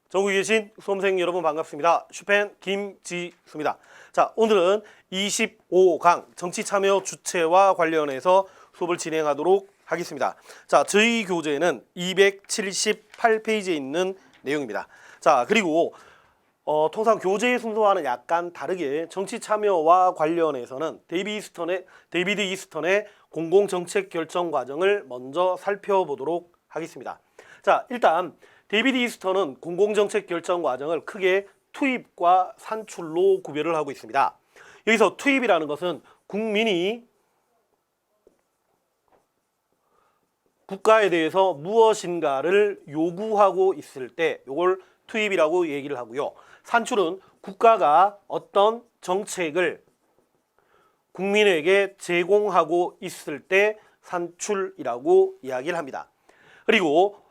전국에 계신 수험생 여러분 반갑습니다. 슈펜 김지수입니다. 자, 오늘은 25강 정치 참여 주체와 관련해서 수업을 진행하도록 하겠습니다. 자, 저희 교재는 278페이지에 있는 내용입니다. 자, 그리고 통상 교재의 순서와는 약간 다르게 정치 참여와 관련해서는 데이비드 이스턴의 공공정책 결정 과정을 먼저 살펴보도록 하겠습니다. 자, 일단 데이비드 이스턴은 공공정책 결정 과정을 크게 투입과 산출로 구별을 하고 있습니다. 여기서 투입이라는 것은 국민이 국가에 대해서 무엇인가를 요구하고 있을 때 이걸 투입이라고 얘기를 하고요. 산출은 국가가 어떤 정책을 국민에게 제공하고 있을 때 산출이라고 이야기를 합니다. 그리고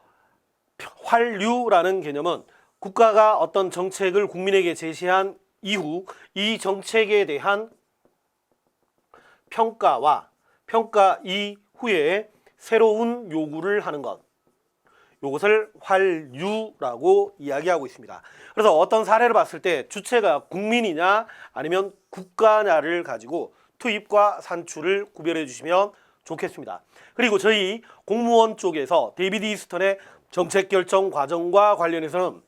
환류라는 개념은 국가가 어떤 정책을 국민에게 제시한 이후 이 정책에 대한 평가와 평가 이후에 새로운 요구를 하는 것, 이것을 환류라고 이야기하고 있습니다. 그래서 어떤 사례를 봤을 때 주체가 국민이냐 아니면 국가냐를 가지고 투입과 산출을 구별해 주시면 좋겠습니다. 그리고 저희 공무원 쪽에서 데이비드 이스턴의 정책 결정 과정과 관련해서는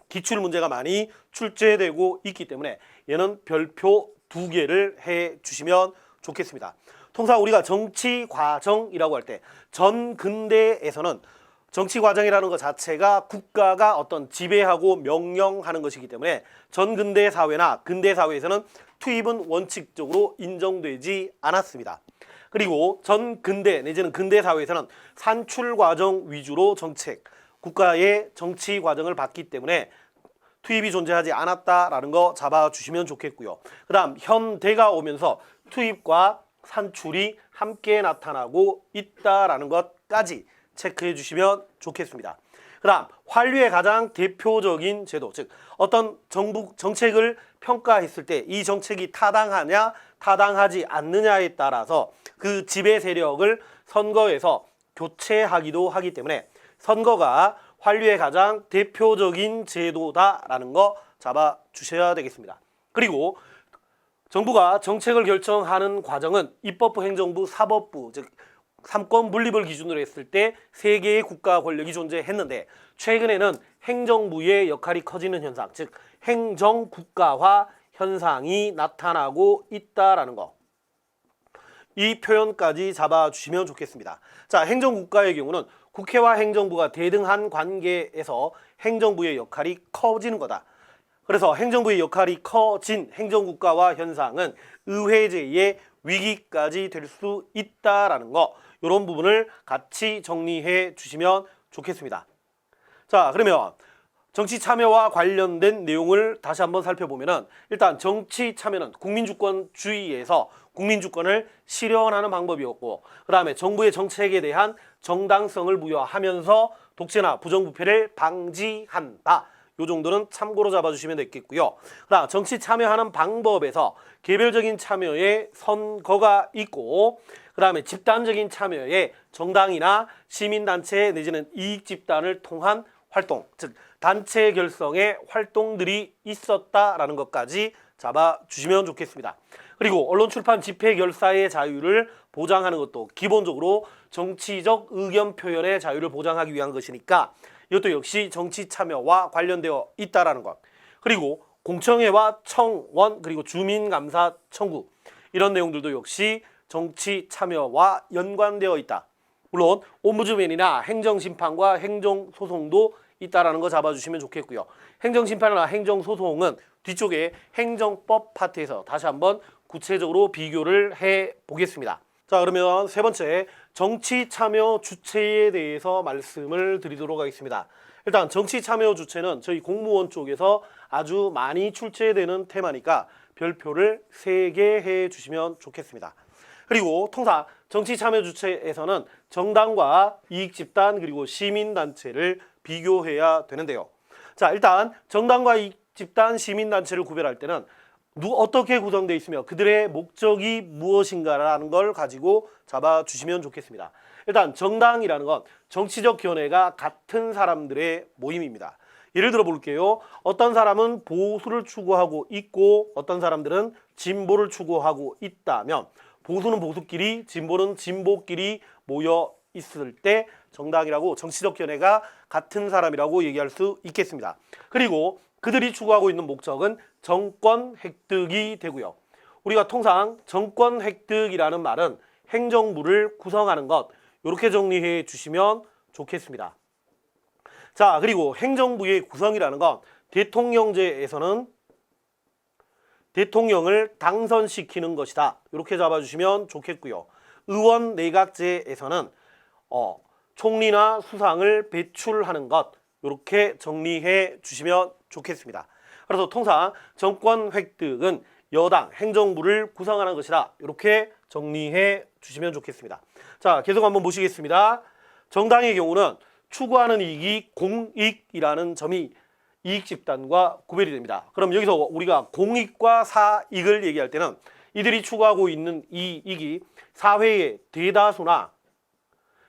기출 문제가 많이 출제되고 있기 때문에 얘는 별표 2개를 해 주시면 좋겠습니다. 통상 우리가 정치 과정이라고 할 때 전근대에서는 정치 과정이라는 것 자체가 국가가 어떤 지배하고 명령하는 것이기 때문에 전근대 사회나 근대 사회에서는 투입은 원칙적으로 인정되지 않았습니다. 그리고 전근대 내지는 근대 사회에서는 산출 과정 위주로 정책, 국가의 정치 과정을 봤기 때문에 투입이 존재하지 않았다라는 거 잡아주시면 좋겠고요. 그 다음 현대가 오면서 투입과 산출이 함께 나타나고 있다라는 것까지 체크해 주시면 좋겠습니다. 그 다음 환류의 가장 대표적인 제도, 즉 어떤 정부 정책을 평가했을 때 이 정책이 타당하냐 타당하지 않느냐에 따라서 그 지배 세력을 선거에서 교체하기도 하기 때문에 선거가 환류의 가장 대표적인 제도다라는 거 잡아주셔야 되겠습니다. 그리고 정부가 정책을 결정하는 과정은 입법부, 행정부, 사법부, 즉 3권 분립을 기준으로 했을 때 3개의 국가 권력이 존재했는데 최근에는 행정부의 역할이 커지는 현상, 즉 행정국가화 현상이 나타나고 있다라는 거. 이 표현까지 잡아주시면 좋겠습니다. 자, 행정국가의 경우는 국회와 행정부가 대등한 관계에서 행정부의 역할이 커지는 거다. 그래서 행정부의 역할이 커진 행정국가화 현상은 의회제의 위기까지 될 수 있다라는 거, 이런 부분을 같이 정리해 주시면 좋겠습니다. 자, 그러면 정치 참여와 관련된 내용을 다시 한번 살펴보면은 일단 정치 참여는 국민주권주의에서 국민주권을 실현하는 방법이었고, 그 다음에 정부의 정책에 대한 정당성을 부여하면서 독재나 부정부패를 방지한다. 요 정도는 참고로 잡아주시면 되겠고요. 그다음 정치 참여하는 방법에서 개별적인 참여에 선거가 있고, 그 다음에 집단적인 참여에 정당이나 시민단체 내지는 이익집단을 통한 활동, 즉 단체 결성의 활동들이 있었다라는 것까지 잡아주시면 좋겠습니다. 그리고 언론 출판 집회 결사의 자유를 보장하는 것도 기본적으로 정치적 의견 표현의 자유를 보장하기 위한 것이니까 이것도 역시 정치 참여와 관련되어 있다라는 것. 그리고 공청회와 청원, 그리고 주민감사 청구, 이런 내용들도 역시 정치 참여와 연관되어 있다. 물론 옴부즈맨이나 행정심판과 행정소송도 있다라는 거 잡아주시면 좋겠고요. 행정심판이나 행정소송은 뒤쪽에 행정법 파트에서 다시 한번 구체적으로 비교를 해 보겠습니다. 자, 그러면 세 번째 정치 참여 주체에 대해서 말씀을 드리도록 하겠습니다. 일단 정치 참여 주체는 저희 공무원 쪽에서 아주 많이 출제되는 테마니까 별표를 3개 해 주시면 좋겠습니다. 그리고 통상 정치 참여 주체에서는 정당과 이익집단 그리고 시민단체를 비교해야 되는데요. 자, 일단 정당과 이익집단, 시민단체를 구별할 때는 어떻게 구성되어 있으며 그들의 목적이 무엇인가라는 걸 가지고 잡아주시면 좋겠습니다. 일단 정당이라는 건 정치적 견해가 같은 사람들의 모임입니다. 예를 들어 볼게요. 어떤 사람은 보수를 추구하고 있고 어떤 사람들은 진보를 추구하고 있다면 보수는 보수끼리 진보는 진보끼리 모여 있을 때 정당이라고 정치적 견해가 같은 사람이라고 얘기할 수 있겠습니다. 그리고 그들이 추구하고 있는 목적은 정권 획득이 되고요. 우리가 통상 정권 획득이라는 말은 행정부를 구성하는 것 이렇게 정리해 주시면 좋겠습니다. 자, 그리고 행정부의 구성이라는 건 대통령제에서는 대통령을 당선시키는 것이다. 이렇게 잡아주시면 좋겠고요. 의원 내각제에서는 총리나 수상을 배출하는 것 이렇게 정리해 주시면 좋겠습니다. 그래서 통상 정권 획득은 여당 행정부를 구성하는 것이다. 이렇게 정리해 주시면 좋겠습니다. 자, 계속 한번 보시겠습니다. 정당의 경우는 추구하는 이익이 공익이라는 점이 이익 집단과 구별이 됩니다. 그럼 여기서 우리가 공익과 사익을 얘기할 때는 이들이 추구하고 있는 이익이 사회의 대다수나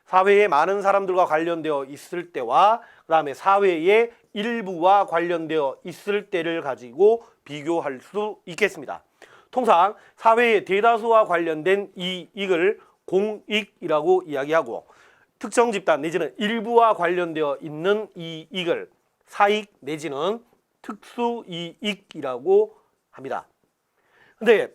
사회의 많은 사람들과 관련되어 있을 때와 그 다음에 사회의 일부와 관련되어 있을 때를 가지고 비교할 수 있겠습니다. 통상 사회의 대다수와 관련된 이익을 공익이라고 이야기하고 특정 집단 내지는 일부와 관련되어 있는 이익을 사익 내지는 특수이익이라고 합니다. 근데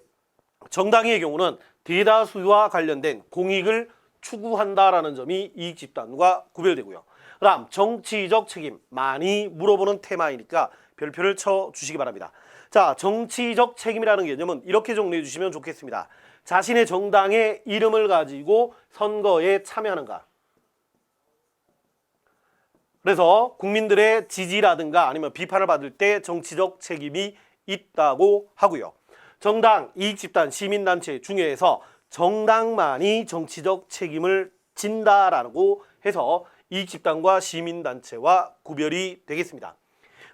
정당의 경우는 대다수와 관련된 공익을 추구한다라는 점이 이익 집단과 구별되고요. 그 다음 정치적 책임 많이 물어보는 테마이니까 별표를 쳐주시기 바랍니다. 자, 정치적 책임이라는 개념은 이렇게 정리해 주시면 좋겠습니다. 자신의 정당의 이름을 가지고 선거에 참여하는가. 그래서 국민들의 지지라든가 아니면 비판을 받을 때 정치적 책임이 있다고 하고요. 정당, 이익집단, 시민단체 중에서 정당만이 정치적 책임을 진다라고 해서 이익집단과 시민단체와 구별이 되겠습니다.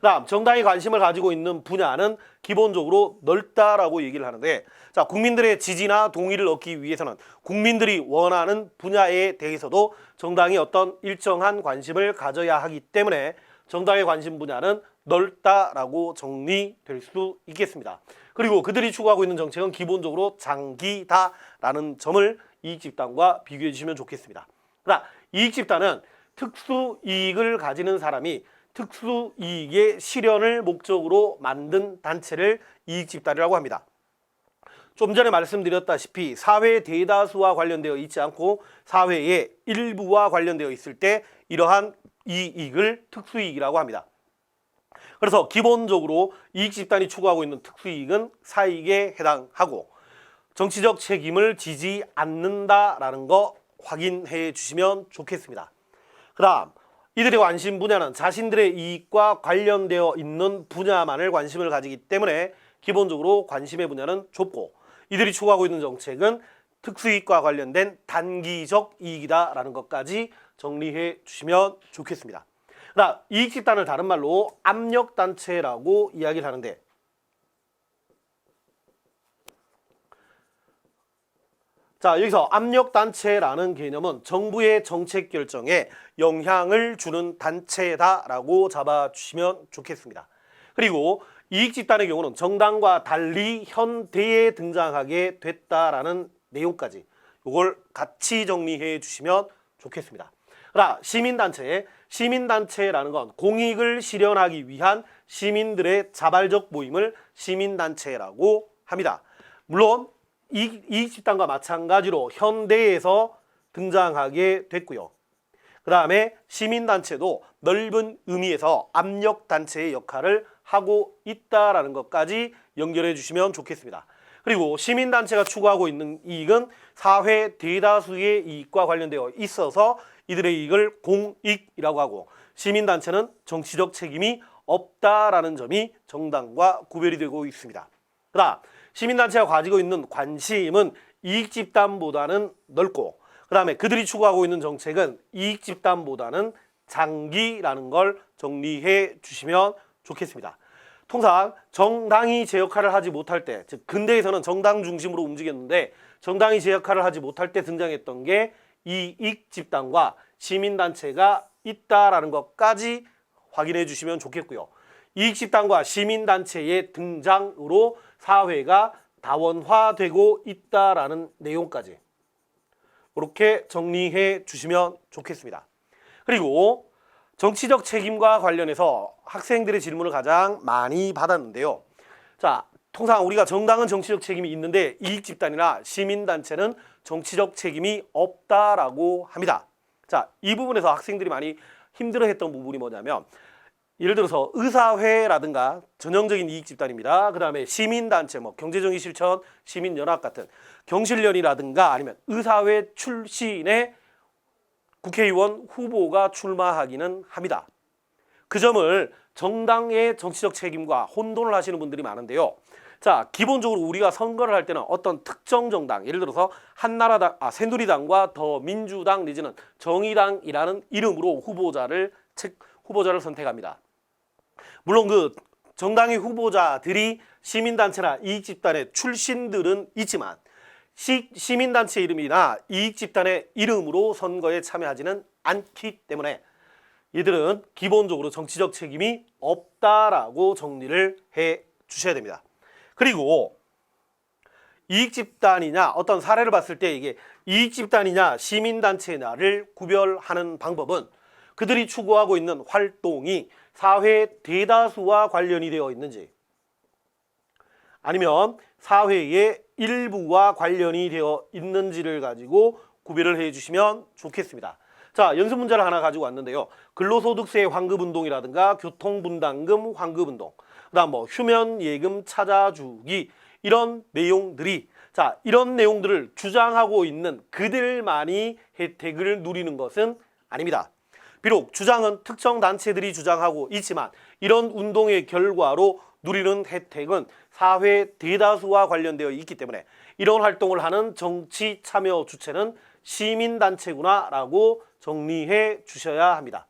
다음 정당이 관심을 가지고 있는 분야는 기본적으로 넓다라고 얘기를 하는데 자, 국민들의 지지나 동의를 얻기 위해서는 국민들이 원하는 분야에 대해서도 정당이 어떤 일정한 관심을 가져야 하기 때문에 정당의 관심 분야는 넓다라고 정리될 수 있겠습니다. 그리고 그들이 추구하고 있는 정책은 기본적으로 장기다라는 점을 이익집단과 비교해 주시면 좋겠습니다. 그러나 이익집단은 특수이익을 가지는 사람이 특수이익의 실현을 목적으로 만든 단체를 이익집단이라고 합니다. 좀 전에 말씀드렸다시피 사회의 대다수와 관련되어 있지 않고 사회의 일부와 관련되어 있을 때 이러한 이익을 특수이익이라고 합니다. 그래서 기본적으로 이익집단이 추구하고 있는 특수이익은 사익에 해당하고 정치적 책임을 지지 않는다라는 거 확인해 주시면 좋겠습니다. 그 다음 이들의 관심 분야는 자신들의 이익과 관련되어 있는 분야만을 관심을 가지기 때문에 기본적으로 관심의 분야는 좁고 이들이 추구하고 있는 정책은 특수이익과 관련된 단기적 이익이다라는 것까지 정리해 주시면 좋겠습니다. 그다음 이익집단을 다른 말로 압력단체라고 이야기를 하는데 자, 여기서 압력단체라는 개념은 정부의 정책 결정에 영향을 주는 단체다라고 잡아주시면 좋겠습니다. 그리고 이익집단의 경우는 정당과 달리 현대에 등장하게 됐다라는 내용까지 이걸 같이 정리해 주시면 좋겠습니다. 그러나 시민단체라는 건 공익을 실현하기 위한 시민들의 자발적 모임을 시민단체라고 합니다. 물론 이익집단과 마찬가지로 현대에서 등장하게 됐고요. 그 다음에 시민단체도 넓은 의미에서 압력단체의 역할을 하고 있다라는 것까지 연결해 주시면 좋겠습니다. 그리고 시민단체가 추구하고 있는 이익은 사회 대다수의 이익과 관련되어 있어서 이들의 이익을 공익이라고 하고 시민단체는 정치적 책임이 없다라는 점이 정당과 구별이 되고 있습니다. 그 다음 시민단체가 가지고 있는 관심은 이익집단보다는 넓고 그 다음에 그들이 추구하고 있는 정책은 이익집단보다는 장기라는 걸 정리해 주시면 좋겠습니다. 통상 정당이 제 역할을 하지 못할 때, 즉 근대에서는 정당 중심으로 움직였는데 정당이 제 역할을 하지 못할 때 등장했던 게 이익집단과 시민단체가 있다라는 것까지 확인해 주시면 좋겠고요. 이익집단과 시민단체의 등장으로 사회가 다원화되고 있다라는 내용까지 이렇게 정리해 주시면 좋겠습니다. 그리고 정치적 책임과 관련해서 학생들의 질문을 가장 많이 받았는데요. 자, 통상 우리가 정당은 정치적 책임이 있는데 이익집단이나 시민단체는 정치적 책임이 없다라고 합니다. 자, 이 부분에서 학생들이 많이 힘들어했던 부분이 뭐냐면 예를 들어서 의사회라든가 전형적인 이익집단입니다. 그 다음에 시민단체, 경제정의실천, 시민연합 같은 경실련이라든가 아니면 의사회 출신의 국회의원 후보가 출마하기는 합니다. 그 점을 정당의 정치적 책임과 혼돈을 하시는 분들이 많은데요. 자, 기본적으로 우리가 선거를 할 때는 어떤 특정 정당, 예를 들어서 한나라당, 새누리당과 더민주당 내지는 정의당이라는 이름으로 후보자를 선택합니다. 물론 그 정당의 후보자들이 시민단체나 이익집단의 출신들은 있지만 시민단체 이름이나 이익집단의 이름으로 선거에 참여하지는 않기 때문에 이들은 기본적으로 정치적 책임이 없다라고 정리를 해 주셔야 됩니다. 그리고 이익집단이냐 어떤 사례를 봤을 때 이게 이익집단이냐 시민단체냐를 구별하는 방법은 그들이 추구하고 있는 활동이 사회 대다수와 관련이 되어 있는지 아니면 사회의 일부와 관련이 되어 있는지를 가지고 구별을 해 주시면 좋겠습니다. 자, 연습 문제를 하나 가지고 왔는데요. 근로소득세 환급운동이라든가 교통분담금 환급운동, 그다음 휴면예금 찾아주기 이런 내용들이 이런 내용들을 주장하고 있는 그들만이 혜택을 누리는 것은 아닙니다. 비록 주장은 특정 단체들이 주장하고 있지만 이런 운동의 결과로 누리는 혜택은 사회 대다수와 관련되어 있기 때문에 이런 활동을 하는 정치 참여 주체는 시민단체구나라고 정리해 주셔야 합니다.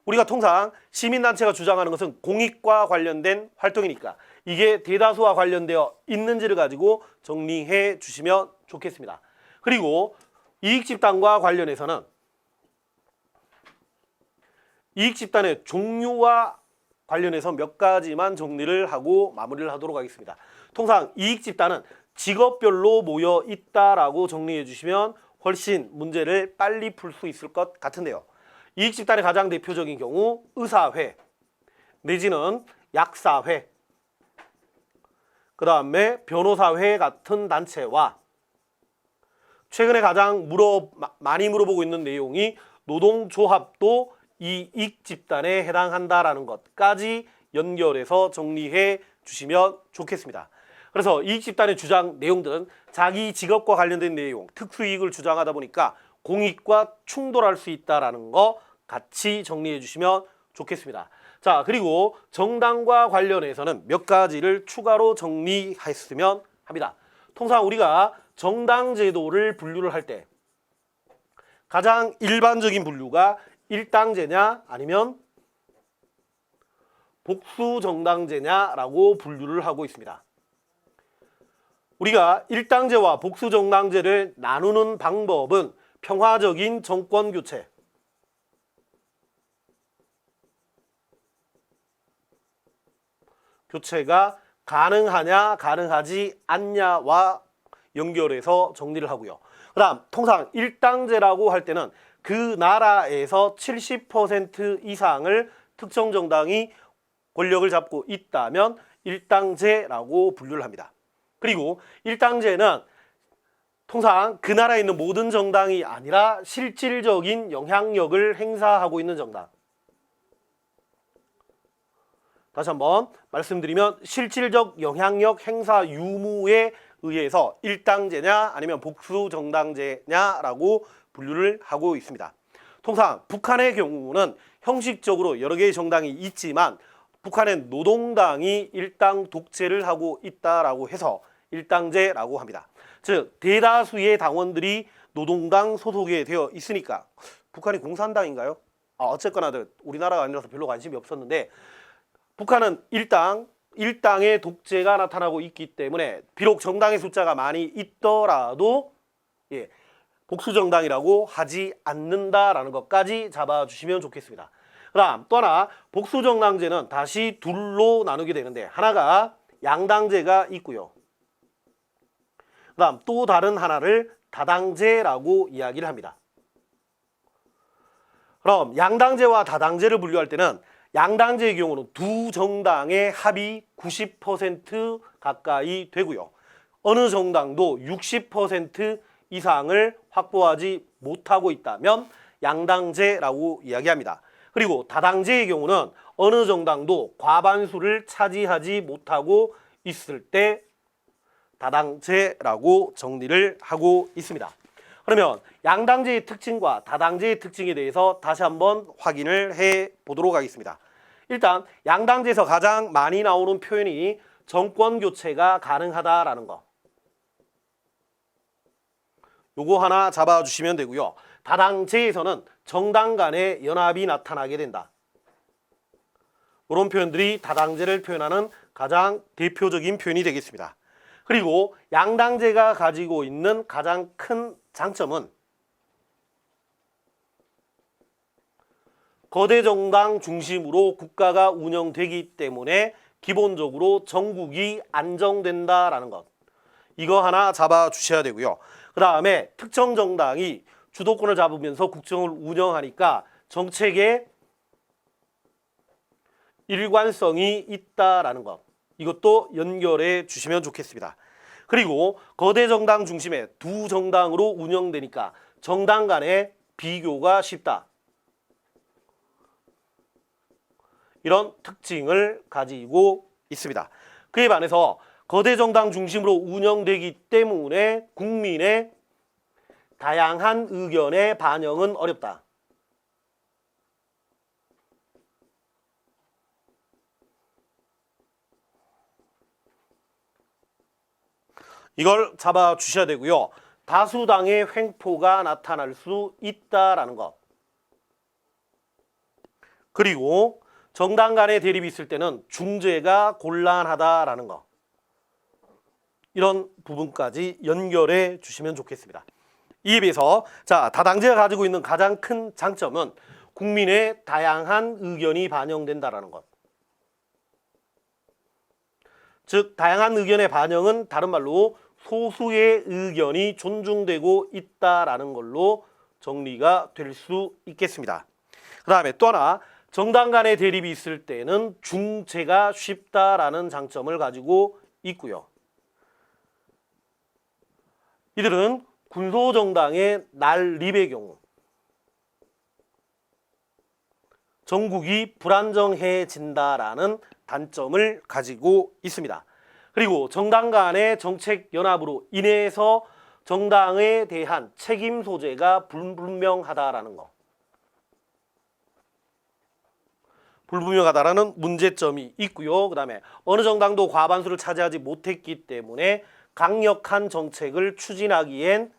우리가 통상 시민단체가 주장하는 것은 공익과 관련된 활동이니까 이게 대다수와 관련되어 있는지를 가지고 정리해 주시면 좋겠습니다. 그리고 이익집단과 관련해서는 이익집단의 종류와 관련해서 몇 가지만 정리를 하고 마무리를 하도록 하겠습니다. 통상 이익집단은 직업별로 모여 있다라고 정리해 주시면 훨씬 문제를 빨리 풀 수 있을 것 같은데요. 이익집단의 가장 대표적인 경우 의사회 내지는 약사회, 그 다음에 변호사회 같은 단체와 최근에 가장 많이 물어보고 있는 내용이 노동조합도 이익집단에 해당한다라는 것까지 연결해서 정리해 주시면 좋겠습니다. 그래서 이익집단의 주장 내용들은 자기 직업과 관련된 내용, 특수이익을 주장하다 보니까 공익과 충돌할 수 있다는 거 같이 정리해 주시면 좋겠습니다. 자, 그리고 정당과 관련해서는 몇 가지를 추가로 정리했으면 합니다. 통상 우리가 정당 제도를 분류를 할 때 가장 일반적인 분류가 일당제냐 아니면 복수정당제냐라고 분류를 하고 있습니다. 우리가 일당제와 복수정당제를 나누는 방법은 평화적인 정권교체, 교체가 가능하냐 가능하지 않냐와 연결해서 정리를 하고요. 그 다음 통상 일당제라고 할 때는 그 나라에서 70% 이상을 특정 정당이 권력을 잡고 있다면 일당제라고 분류를 합니다. 그리고 일당제는 통상 그 나라에 있는 모든 정당이 아니라 실질적인 영향력을 행사하고 있는 정당. 다시 한번 말씀드리면 실질적 영향력 행사 유무에 의해서 일당제냐 아니면 복수정당제냐라고 분류를 하고 있습니다. 통상 북한의 경우는 형식적으로 여러 개의 정당이 있지만 북한의 노동당이 일당 독재를 하고 있다라고 해서 일당제라고 합니다. 즉 대다수의 당원들이 노동당 소속에 되어 있으니까 북한이 공산당인가요? 어쨌거나 우리나라가 아니라서 별로 관심이 없었는데 북한은 일당의 독재가 나타나고 있기 때문에 비록 정당의 숫자가 많이 있더라도 복수정당이라고 하지 않는다라는 것까지 잡아주시면 좋겠습니다. 그다음 또 하나 복수정당제는 다시 둘로 나누게 되는데 하나가 양당제가 있고요. 그다음 또 다른 하나를 다당제라고 이야기를 합니다. 그럼 양당제와 다당제를 분류할 때는 양당제의 경우는 두 정당의 합이 90% 가까이 되고요. 어느 정당도 60% 이상을 확보하지 못하고 있다면 양당제라고 이야기합니다. 그리고 다당제의 경우는 어느 정당도 과반수를 차지하지 못하고 있을 때 다당제라고 정리를 하고 있습니다. 그러면 양당제의 특징과 다당제의 특징에 대해서 다시 한번 확인을 해 보도록 하겠습니다. 일단 양당제에서 가장 많이 나오는 표현이 정권 교체가 가능하다라는 거. 요거 하나 잡아주시면 되고요. 다당제에서는 정당 간의 연합이 나타나게 된다. 이런 표현들이 다당제를 표현하는 가장 대표적인 표현이 되겠습니다. 그리고 양당제가 가지고 있는 가장 큰 장점은 거대 정당 중심으로 국가가 운영되기 때문에 기본적으로 전국이 안정된다라는 것. 이거 하나 잡아주셔야 되고요. 그 다음에 특정 정당이 주도권을 잡으면서 국정을 운영하니까 정책에 일관성이 있다라는 것. 이것도 연결해 주시면 좋겠습니다. 그리고 거대 정당 중심의 두 정당으로 운영되니까 정당 간의 비교가 쉽다. 이런 특징을 가지고 있습니다. 그에 반해서 거대 정당 중심으로 운영되기 때문에 국민의 다양한 의견의 반영은 어렵다. 이걸 잡아주셔야 되고요. 다수당의 횡포가 나타날 수 있다라는 것. 그리고 정당 간의 대립이 있을 때는 중재가 곤란하다라는 것. 이런 부분까지 연결해 주시면 좋겠습니다. 이에 비해서 다당제가 가지고 있는 가장 큰 장점은 국민의 다양한 의견이 반영된다라는 것. 즉 다양한 의견의 반영은 다른 말로 소수의 의견이 존중되고 있다라는 걸로 정리가 될 수 있겠습니다. 그 다음에 또 하나 정당 간의 대립이 있을 때는 중재가 쉽다라는 장점을 가지고 있고요. 이들은 군소정당의 난립의 경우 전국이 불안정해진다라는 단점을 가지고 있습니다. 그리고 정당 간의 정책 연합으로 인해서 정당에 대한 책임 소재가 불분명하다라는 거. 불분명하다라는 문제점이 있고요. 그 다음에 어느 정당도 과반수를 차지하지 못했기 때문에 강력한 정책을 추진하기엔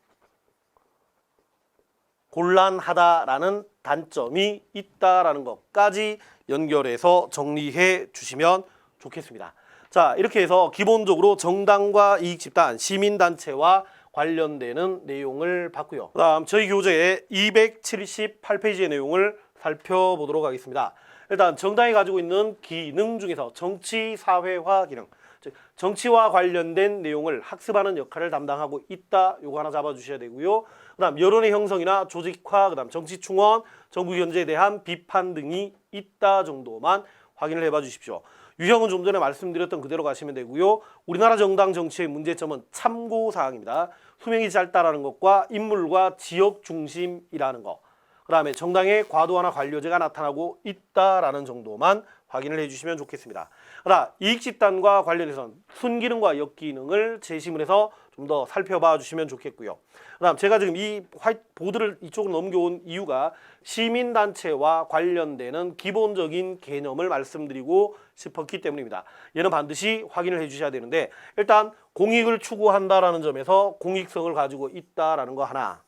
곤란하다라는 단점이 있다라는 것까지 연결해서 정리해 주시면 좋겠습니다. 자, 이렇게 해서 기본적으로 정당과 이익집단, 시민단체와 관련되는 내용을 봤고요. 그 다음 저희 교재의 278페이지의 내용을 살펴보도록 하겠습니다. 일단 정당이 가지고 있는 기능 중에서 정치 사회화 기능, 즉 정치와 관련된 내용을 학습하는 역할을 담당하고 있다. 요거 하나 잡아주셔야 되고요. 그다음 여론의 형성이나 조직화, 그다음 정치 충원, 정부 견제에 대한 비판 등이 있다 정도만 확인을 해봐 주십시오. 유형은 좀 전에 말씀드렸던 그대로 가시면 되고요. 우리나라 정당 정치의 문제점은 참고사항입니다. 수명이 짧다라는 것과 인물과 지역 중심이라는 것. 그 다음에 정당의 과도화나 관료제가 나타나고 있다라는 정도만 확인을 해주시면 좋겠습니다. 그다음 이익집단과 관련해서는 순기능과 역기능을 재시문해서 좀 더 살펴봐 주시면 좋겠고요. 그다음 제가 지금 이 화이트보드를 이쪽으로 넘겨온 이유가 시민단체와 관련되는 기본적인 개념을 말씀드리고 싶었기 때문입니다. 얘는 반드시 확인을 해주셔야 되는데 일단 공익을 추구한다라는 점에서 공익성을 가지고 있다라는 거 하나.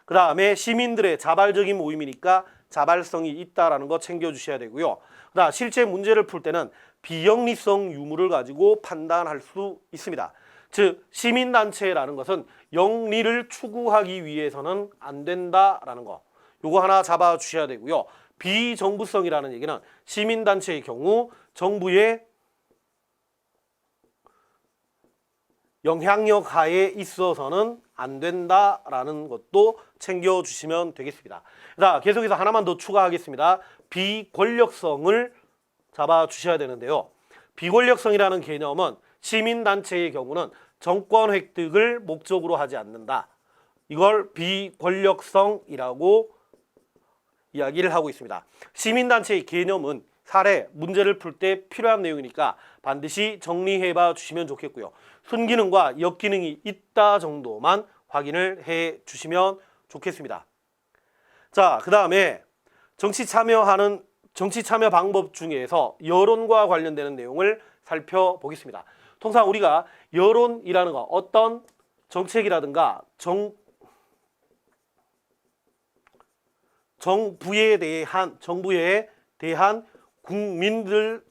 그 다음에 시민들의 자발적인 모임이니까 자발성이 있다라는 거 챙겨주셔야 되고요. 그다음 실제 문제를 풀 때는 비영리성 유무를 가지고 판단할 수 있습니다. 즉 시민단체라는 것은 영리를 추구하기 위해서는 안 된다라는 거. 요거 하나 잡아주셔야 되고요. 비정부성이라는 얘기는 시민단체의 경우 정부의 영향력 하에 있어서는 안 된다라는 것도 챙겨주시면 되겠습니다. 자, 계속해서 하나만 더 추가하겠습니다. 비권력성을 잡아주셔야 되는데요. 비권력성이라는 개념은 시민단체의 경우는 정권 획득을 목적으로 하지 않는다. 이걸 비권력성이라고 이야기를 하고 있습니다. 시민단체의 개념은 사례, 문제를 풀 때 필요한 내용이니까 반드시 정리해봐 주시면 좋겠고요. 순기능과 역기능이 있다 정도만 확인을 해 주시면 좋겠습니다. 자, 그 다음에 정치 참여 방법 중에서 여론과 관련되는 내용을 살펴보겠습니다. 통상 우리가 여론이라는 거 어떤 정책이라든가 정부에 대한 국민들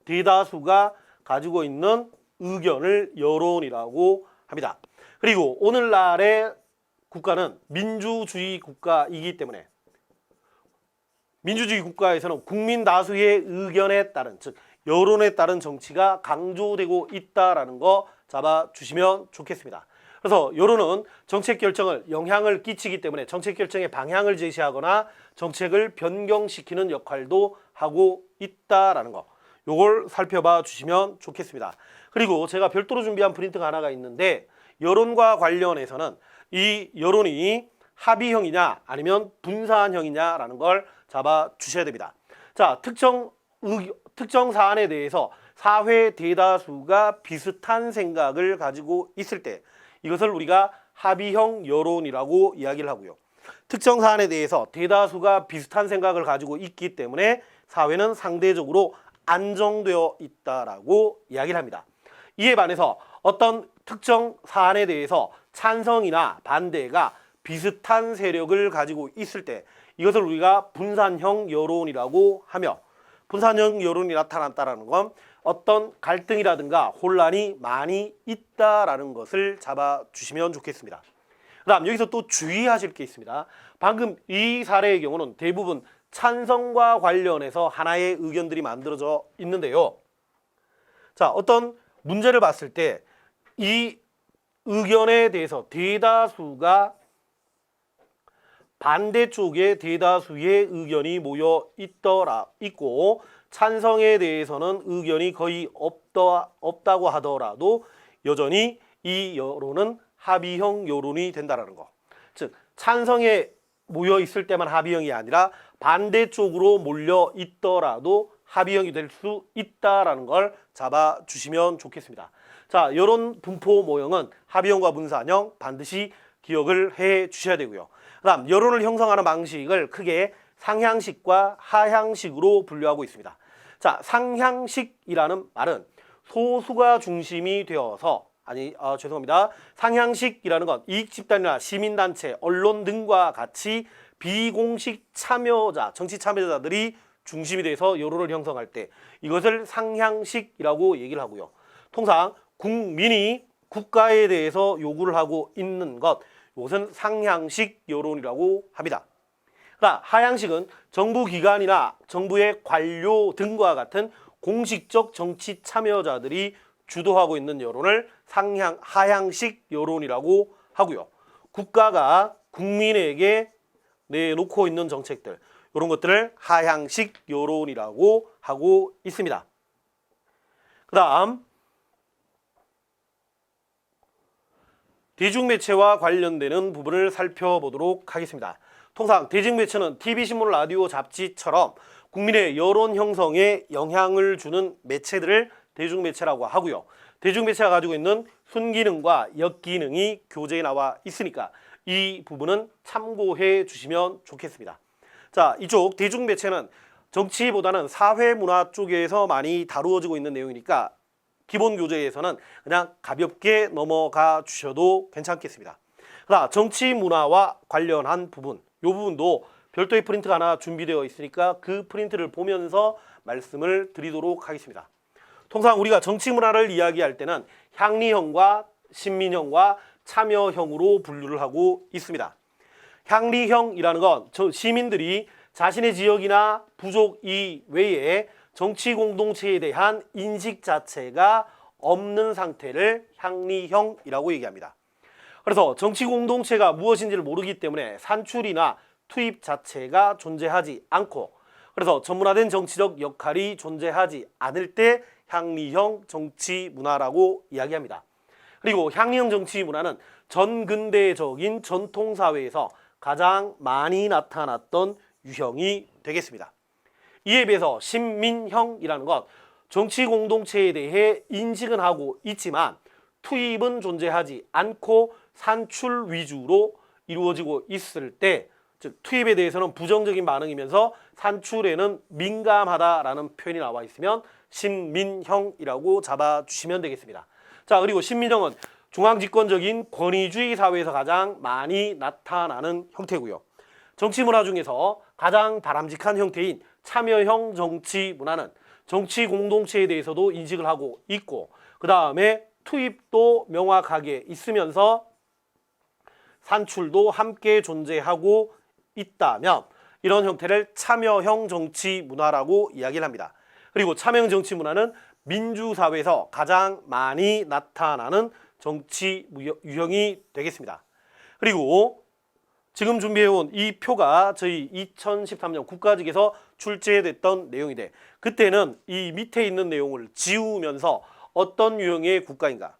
대다수가 가지고 있는 의견을 여론이라고 합니다. 그리고 오늘날의 국가는 민주주의 국가이기 때문에 민주주의 국가에서는 국민 다수의 의견에 따른, 즉 여론에 따른 정치가 강조되고 있다라는 거 잡아주시면 좋겠습니다. 그래서 여론은 정책 결정을 영향을 끼치기 때문에 정책 결정의 방향을 제시하거나 정책을 변경시키는 역할도 하고 있다라는 거, 요걸 살펴봐 주시면 좋겠습니다. 그리고 제가 별도로 준비한 프린트가 하나가 있는데 여론과 관련해서는 이 여론이 합의형이냐 아니면 분산형이냐라는 걸 잡아 주셔야 됩니다. 자, 특정 사안에 대해서 사회 대다수가 비슷한 생각을 가지고 있을 때 이것을 우리가 합의형 여론이라고 이야기를 하고요. 특정 사안에 대해서 대다수가 비슷한 생각을 가지고 있기 때문에 사회는 상대적으로 안정되어 있다라고 이야기를 합니다. 이에 반해서 어떤 특정 사안에 대해서 찬성이나 반대가 비슷한 세력을 가지고 있을 때 이것을 우리가 분산형 여론이라고 하며, 분산형 여론이 나타났다는 건 어떤 갈등이라든가 혼란이 많이 있다라는 것을 잡아주시면 좋겠습니다. 그 다음 여기서 또 주의하실 게 있습니다. 방금 이 사례의 경우는 대부분 찬성과 관련해서 하나의 의견들이 만들어져 있는데요. 자, 어떤 문제를 봤을 때 이 의견에 대해서 대다수가 반대쪽에 대다수의 의견이 모여 있고 찬성에 대해서는 의견이 거의 없다고 하더라도 여전히 이 여론은 합의형 여론이 된다는 거. 즉 찬성에 모여 있을 때만 합의형이 아니라 반대쪽으로 몰려 있더라도 합의형이 될 수 있다라는 걸 잡아주시면 좋겠습니다. 자, 여론 분포 모형은 합의형과 분산형 반드시 기억을 해 주셔야 되고요. 그 다음 여론을 형성하는 방식을 크게 상향식과 하향식으로 분류하고 있습니다. 자, 상향식이라는 말은 소수가 중심이 되어서 상향식이라는 건 이익집단이나 시민단체, 언론 등과 같이 비공식 참여자, 정치 참여자들이 중심이 돼서 여론을 형성할 때 이것을 상향식이라고 얘기를 하고요. 통상 국민이 국가에 대해서 요구를 하고 있는 것, 이것은 상향식 여론이라고 합니다. 그러나 하향식은 정부기관이나 정부의 관료 등과 같은 공식적 정치 참여자들이 주도하고 있는 여론을 하향식 여론이라고 하고요. 국가가 국민에게 내놓고 있는 정책들, 이런 것들을 하향식 여론이라고 하고 있습니다. 그 다음 대중매체와 관련되는 부분을 살펴보도록 하겠습니다. 통상 대중매체는 TV, 신문, 라디오, 잡지처럼 국민의 여론 형성에 영향을 주는 매체들을 대중매체라고 하고요. 대중매체가 가지고 있는 순기능과 역기능이 교재에 나와 있으니까 이 부분은 참고해 주시면 좋겠습니다. 자, 이쪽 대중매체는 정치보다는 사회문화 쪽에서 많이 다루어지고 있는 내용이니까 기본 교재에서는 그냥 가볍게 넘어가 주셔도 괜찮겠습니다. 그러나 정치 문화와 관련한 부분, 이 부분도 별도의 프린트가 하나 준비되어 있으니까 그 프린트를 보면서 말씀을 드리도록 하겠습니다. 통상 우리가 정치 문화를 이야기할 때는 향리형과 신민형과 참여형으로 분류를 하고 있습니다. 향리형이라는 건 시민들이 자신의 지역이나 부족 이외에 정치 공동체에 대한 인식 자체가 없는 상태를 향리형이라고 얘기합니다. 그래서 정치 공동체가 무엇인지를 모르기 때문에 산출이나 투입 자체가 존재하지 않고, 그래서 전문화된 정치적 역할이 존재하지 않을 때 향리형 정치 문화라고 이야기합니다. 그리고 향리형 정치 문화는 전근대적인 전통사회에서 가장 많이 나타났던 유형이 되겠습니다. 이에 비해서 신민형이라는 것, 정치 공동체에 대해 인식은 하고 있지만 투입은 존재하지 않고 산출 위주로 이루어지고 있을 때, 즉 투입에 대해서는 부정적인 반응이면서 산출에는 민감하다라는 표현이 나와 있으면 신민형이라고 잡아주시면 되겠습니다. 자, 그리고 신민형은 중앙집권적인 권위주의 사회에서 가장 많이 나타나는 형태고요. 정치 문화 중에서 가장 바람직한 형태인 참여형 정치 문화는 정치 공동체에 대해서도 인식을 하고 있고, 그 다음에 투입도 명확하게 있으면서 산출도 함께 존재하고 있다면 이런 형태를 참여형 정치 문화라고 이야기를 합니다. 그리고 참여형 정치 문화는 민주사회에서 가장 많이 나타나는 정치 유형이 되겠습니다. 그리고 지금 준비해온 이 표가 저희 2013년 국가직에서 출제됐던 내용인데, 그때는 이 밑에 있는 내용을 지우면서 어떤 유형의 국가인가,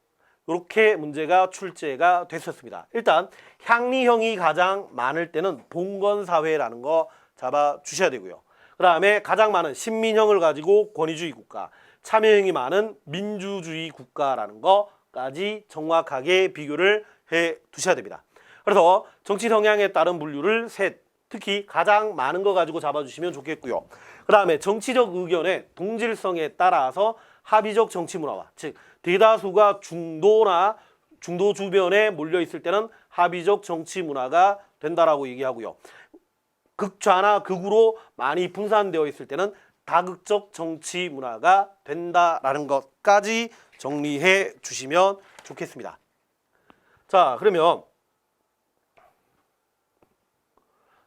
이렇게 문제가 출제가 됐었습니다. 일단 향리형이 가장 많을 때는 봉건사회라는 거 잡아주셔야 되고요. 그 다음에 가장 많은 신민형을 가지고 권위주의 국가, 참여형이 많은 민주주의 국가라는 거까지 정확하게 비교를 해 두셔야 됩니다. 그래서 정치 성향에 따른 분류를 셋, 특히 가장 많은 거 가지고 잡아주시면 좋겠고요. 그 다음에 정치적 의견의 동질성에 따라서 합의적 정치 문화와, 즉 대다수가 중도나 중도 주변에 몰려 있을 때는 합의적 정치 문화가 된다라고 얘기하고요. 극좌나 극우로 많이 분산되어 있을 때는 다극적 정치 문화가 된다라는 것까지 정리해 주시면 좋겠습니다. 자, 그러면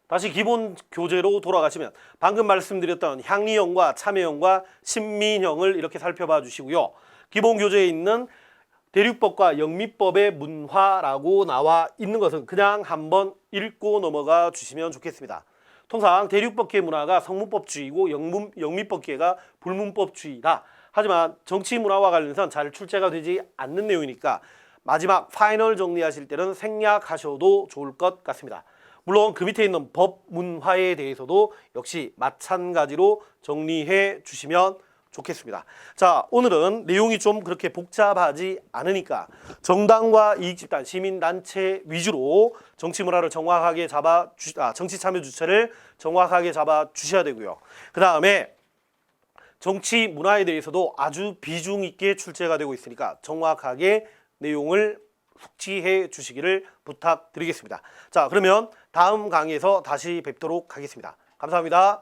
다시 기본 교재로 돌아가시면 방금 말씀드렸던 향리형과 참여형과 신민형을 이렇게 살펴봐 주시고요. 기본 교재에 있는 대륙법과 영미법의 문화라고 나와 있는 것은 그냥 한번 읽고 넘어가 주시면 좋겠습니다. 통상 대륙법계 문화가 성문법주의고 영미법계가 불문법주의다. 하지만 정치 문화와 관련해서는 잘 출제가 되지 않는 내용이니까 마지막 파이널 정리하실 때는 생략하셔도 좋을 것 같습니다. 물론 그 밑에 있는 법 문화에 대해서도 역시 마찬가지로 정리해 주시면 좋겠습니다. 자, 오늘은 내용이 좀 그렇게 복잡하지 않으니까 정당과 이익집단, 시민단체 위주로 정치 문화를 정확하게 정치 참여 주체를 정확하게 잡아 주셔야 되고요. 그 다음에 정치 문화에 대해서도 아주 비중 있게 출제가 되고 있으니까 정확하게 내용을 숙지해 주시기를 부탁드리겠습니다. 자, 그러면 다음 강의에서 다시 뵙도록 하겠습니다. 감사합니다.